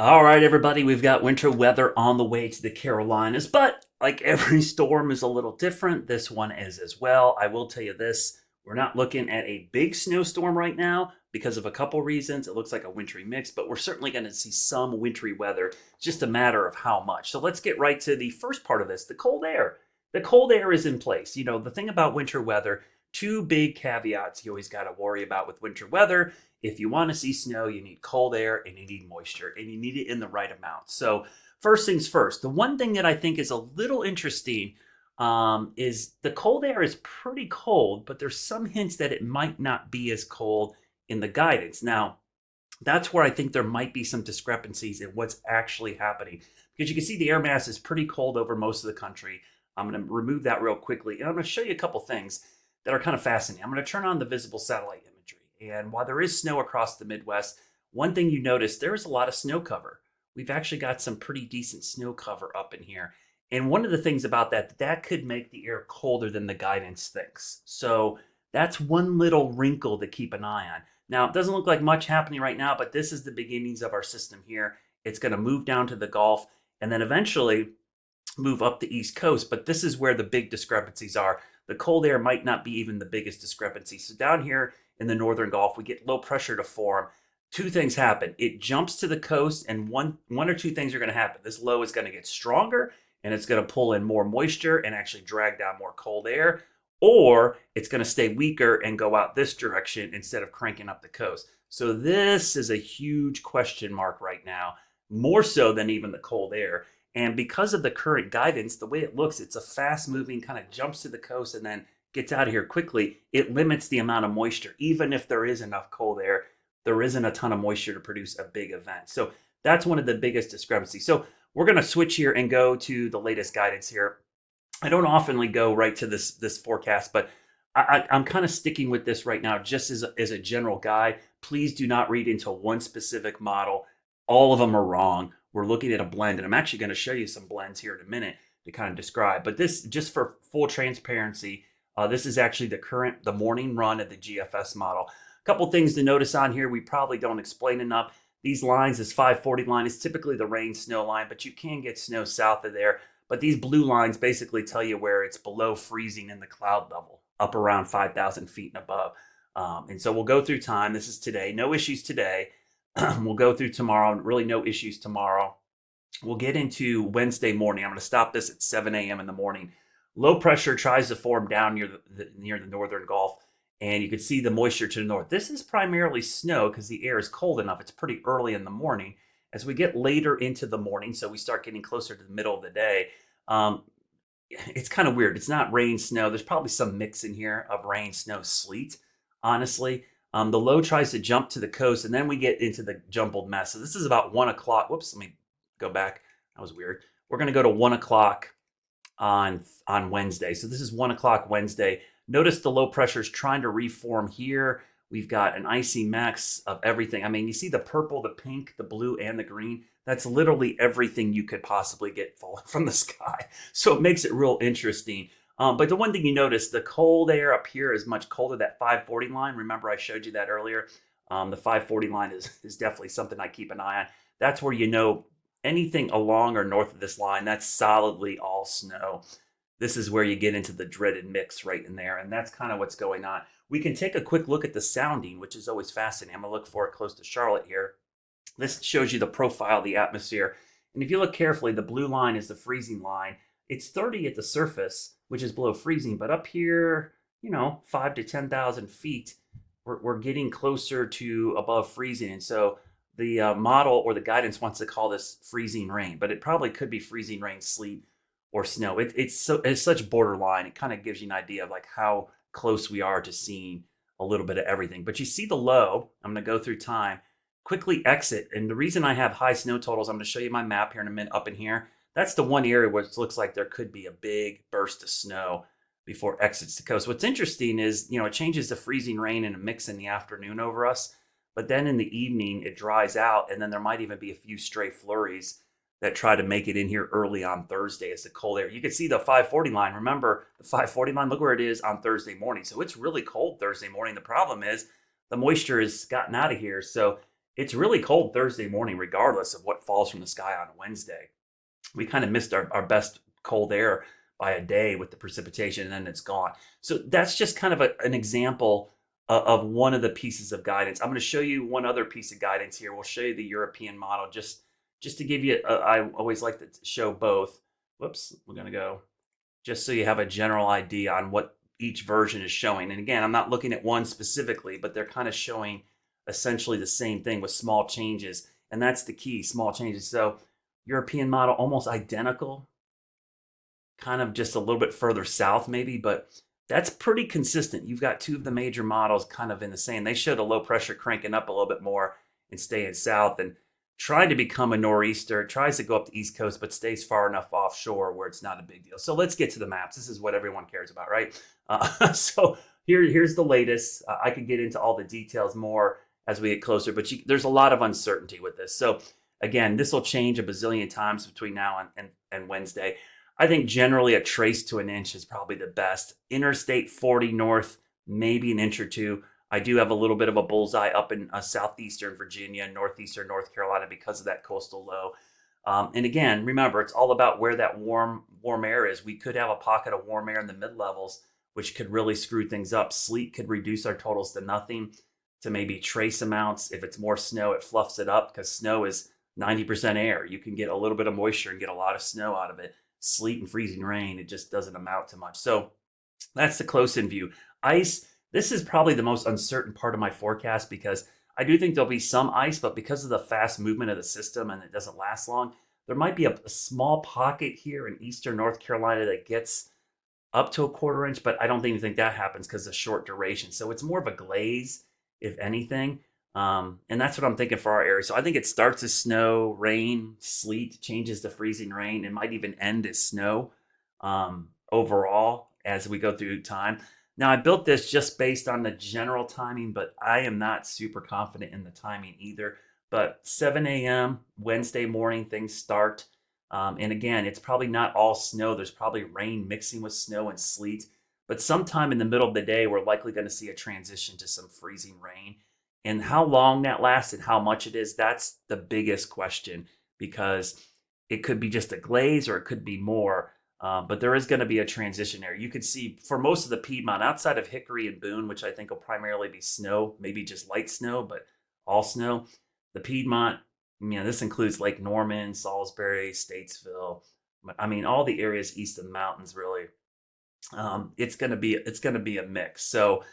All right, everybody, we've got winter weather on the way to the Carolinas, but like every storm is a little different. This one is as well. I will tell you this, we're not looking at a big snowstorm right now because of a couple reasons. It looks like a wintry mix, but we're certainly going to see some wintry weather. It's just a matter of how much. So let's get right to the first part of this, the cold air. The cold air is in place. You know, the thing about winter weather, two big caveats you always got to worry about with winter weather. If you want to see snow, you need cold air and you need moisture, and you need it in the right amount. So, first things first, the one thing that I think is a little interesting is the cold air is pretty cold, but there's some hints that it might not be as cold in the guidance. Now, that's where I think there might be some discrepancies in what's actually happening because you can see the air mass is pretty cold over most of the country. I'm going to remove that real quickly, and I'm going to show you a couple things that are kind of fascinating. I'm going to turn on the visible satellite imagery. And while there is snow across the Midwest, one thing you notice, there is a lot of snow cover. We've actually got some pretty decent snow cover up in here. And one of the things about that could make the air colder than the guidance thinks. So that's one little wrinkle to keep an eye on. Now, it doesn't look like much happening right now, but this is the beginnings of our system here. It's going to move down to the Gulf and then eventually move up the East Coast. But this is where the big discrepancies are. The cold air might not be even the biggest discrepancy. So down here in the northern Gulf, we get low pressure to form. Two things happen. It jumps to the coast, and one or two things are going to happen. This low is going to get stronger, and it's going to pull in more moisture and actually drag down more cold air, or it's going to stay weaker and go out this direction instead of cranking up the coast. So this is a huge question mark right now, more so than even the cold air. And because of the current guidance, the way it looks, it's a fast moving kind of jumps to the coast and then gets out of here quickly. It limits the amount of moisture. Even if there is enough cold air, there isn't a ton of moisture to produce a big event. So that's one of the biggest discrepancies. So we're going to switch here and go to the latest guidance here. I don't oftenly go right to this forecast, but I'm kind of sticking with this right now just as a general guide. Please do not read into one specific model. All of them are wrong. We're looking at a blend, and I'm actually going to show you some blends here in a minute to kind of describe. But this, just for full transparency, this is actually the morning run of the GFS model. A couple things to notice on here we probably don't explain enough. These lines, this 540 line is typically the rain snow line, but you can get snow south of there. But these blue lines basically tell you where it's below freezing in the cloud level, up around 5,000 feet and above. And so we'll go through time. This is today. No issues today. We'll go through tomorrow. Really no issues tomorrow. We'll get into Wednesday morning. I'm going to stop this at 7 a.m. in the morning. Low pressure tries to form down near the northern Gulf, and you can see the moisture to the north. This is primarily snow because the air is cold enough. It's pretty early in the morning. As we get later into the morning, so we start getting closer to the middle of the day, it's kind of weird. It's not rain, snow. There's probably some mix in here of rain, snow, sleet, honestly. The low tries to jump to the coast, and then we get into the jumbled mess. So this is about 1 o'clock. Whoops, let me go back. That was weird. We're going to go to 1 o'clock on Wednesday. So this is 1 o'clock Wednesday. Notice the low pressure is trying to reform here. We've got an icy mix of everything. I mean, you see the purple, the pink, the blue, and the green. That's literally everything you could possibly get falling from the sky. So it makes it real interesting. But the one thing you notice, the cold air up here is much colder. That 540 line, remember I showed you that earlier? The 540 line is definitely something I keep an eye on. That's where you know anything along or north of this line, that's solidly all snow. This is where you get into the dreaded mix right in there, and that's kind of what's going on. We can take a quick look at the sounding, which is always fascinating. I'm going to look for it close to Charlotte here. This shows you the profile of the atmosphere. And if you look carefully, the blue line is the freezing line. It's 30 at the surface, which is below freezing, but up here, 5 to 10,000 feet, we're getting closer to above freezing. And so the model or the guidance wants to call this freezing rain, but it probably could be freezing rain, sleet, or snow. It's such borderline. It kind of gives you an idea of like how close we are to seeing a little bit of everything. But you see the low. I'm going to go through time, quickly exit. And the reason I have high snow totals, I'm going to show you my map here in a minute up in here. That's the one area where it looks like there could be a big burst of snow before it exits the coast. What's interesting is, it changes to freezing rain and a mix in the afternoon over us. But then in the evening, it dries out. And then there might even be a few stray flurries that try to make it in here early on Thursday as the cold air. You can see the 540 line. Remember, the 540 line, look where it is on Thursday morning. So it's really cold Thursday morning. The problem is the moisture has gotten out of here. So it's really cold Thursday morning, regardless of what falls from the sky on Wednesday. We kind of missed our best cold air by a day with the precipitation, and then it's gone. So that's just kind of an example of one of the pieces of guidance. I'm going to show you one other piece of guidance here. We'll show you the European model just to give you. I always like to show both. Whoops, we're going to go just so you have a general idea on what each version is showing. And again, I'm not looking at one specifically, but they're kind of showing essentially the same thing with small changes. And that's the key, small changes. So European model, almost identical, kind of just a little bit further south maybe, but that's pretty consistent. You've got two of the major models kind of in the same. They showed a low pressure cranking up a little bit more and staying south, and trying to become a nor'easter. It tries to go up the East Coast, but stays far enough offshore where it's not a big deal. So let's get to the maps. This is what everyone cares about, right? So here's the latest. I could get into all the details more as we get closer, but there's a lot of uncertainty with this. So again, this will change a bazillion times between now and Wednesday. I think generally a trace to an inch is probably the best. Interstate 40 north, maybe an inch or two. I do have a little bit of a bullseye up in southeastern Virginia, northeastern North Carolina because of that coastal low. And again, remember, it's all about where that warm air is. We could have a pocket of warm air in the mid-levels, which could really screw things up. Sleet could reduce our totals to nothing, to maybe trace amounts. If it's more snow, it fluffs it up because snow is 90% air. You can get a little bit of moisture and get a lot of snow out of it. Sleet and freezing rain, it just doesn't amount to much. So that's the close-in view. Ice, this is probably the most uncertain part of my forecast because I do think there'll be some ice, but because of the fast movement of the system and it doesn't last long, there might be a small pocket here in eastern North Carolina that gets up to a quarter inch, but I don't even think that happens because of short duration. So it's more of a glaze, if anything. And that's what I'm thinking for our area. So I think it starts as snow, rain, sleet, changes to freezing rain. It might even end as snow overall as we go through time. Now, I built this just based on the general timing, but I am not super confident in the timing either. But 7 a.m. Wednesday morning, things start. And again, it's probably not all snow. There's probably rain mixing with snow and sleet. But sometime in the middle of the day, we're likely going to see a transition to some freezing rain. And how long that lasts and how much it is, that's the biggest question because it could be just a glaze or it could be more. But there is going to be a transition there. You could see for most of the Piedmont, outside of Hickory and Boone, which I think will primarily be snow, maybe just light snow, but all snow. The Piedmont, this includes Lake Norman, Salisbury, Statesville. I mean, all the areas east of the mountains, really. It's going to be a mix. So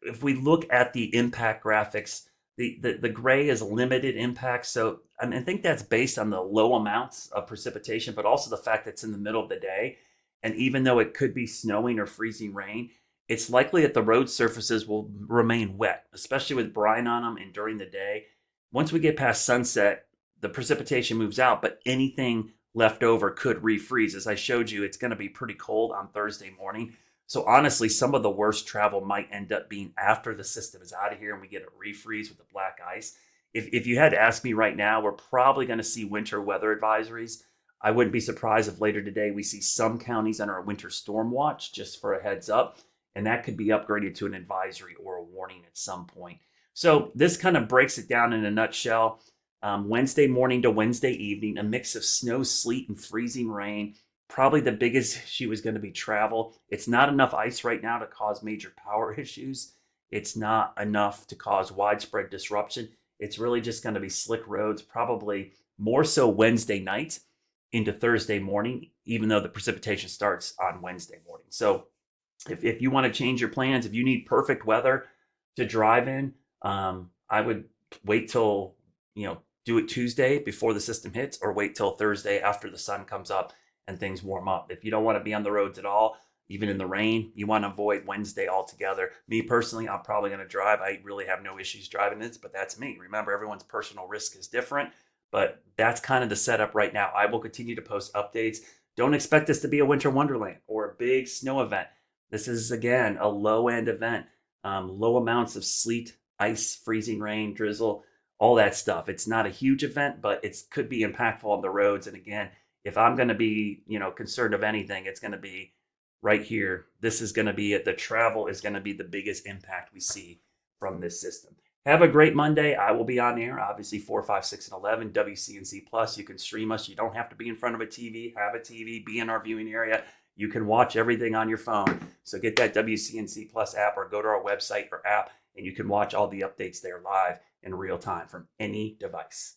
if we look at the impact graphics, the gray is limited impact. So I think that's based on the low amounts of precipitation, but also the fact that it's in the middle of the day. And even though it could be snowing or freezing rain, it's likely that the road surfaces will remain wet, especially with brine on them and during the day. Once we get past sunset, the precipitation moves out, but anything left over could refreeze. As I showed you, it's going to be pretty cold on Thursday morning. So honestly, some of the worst travel might end up being after the system is out of here and we get a refreeze with the black ice. If you had to ask me right now, we're probably going to see winter weather advisories. I wouldn't be surprised if later today we see some counties under a winter storm watch, just for a heads up, and that could be upgraded to an advisory or a warning at some point. So this kind of breaks it down in a nutshell. Wednesday morning to Wednesday evening, a mix of snow, sleet, and freezing rain. Probably the biggest issue is going to be travel. It's not enough ice right now to cause major power issues. It's not enough to cause widespread disruption. It's really just going to be slick roads, probably more so Wednesday night into Thursday morning, even though the precipitation starts on Wednesday morning. So if you want to change your plans, if you need perfect weather to drive in, I would wait till, do it Tuesday before the system hits, or wait till Thursday after the sun comes up and things warm up. If you don't want to be on the roads at all, even in the rain, you want to avoid Wednesday altogether. Me personally, I'm probably going to drive. I really have no issues driving this, but that's me. Remember, everyone's personal risk is different, but that's kind of the setup right now. I will continue to post updates. Don't expect this to be a winter wonderland or a big snow event. This is, again, a low-end event. Low amounts of sleet, ice, freezing rain, drizzle, all that stuff. It's not a huge event, but it could be impactful on the roads. And again, if I'm going to be, concerned of anything, it's going to be right here. This is going to be it. The travel is going to be the biggest impact we see from this system. Have a great Monday. I will be on air, obviously 4, 5, 6, and 11, WCNC Plus. You can stream us. You don't have to be in front of a TV, have a TV, be in our viewing area. You can watch everything on your phone. So get that WCNC Plus app or go to our website or app, and you can watch all the updates there live in real time from any device.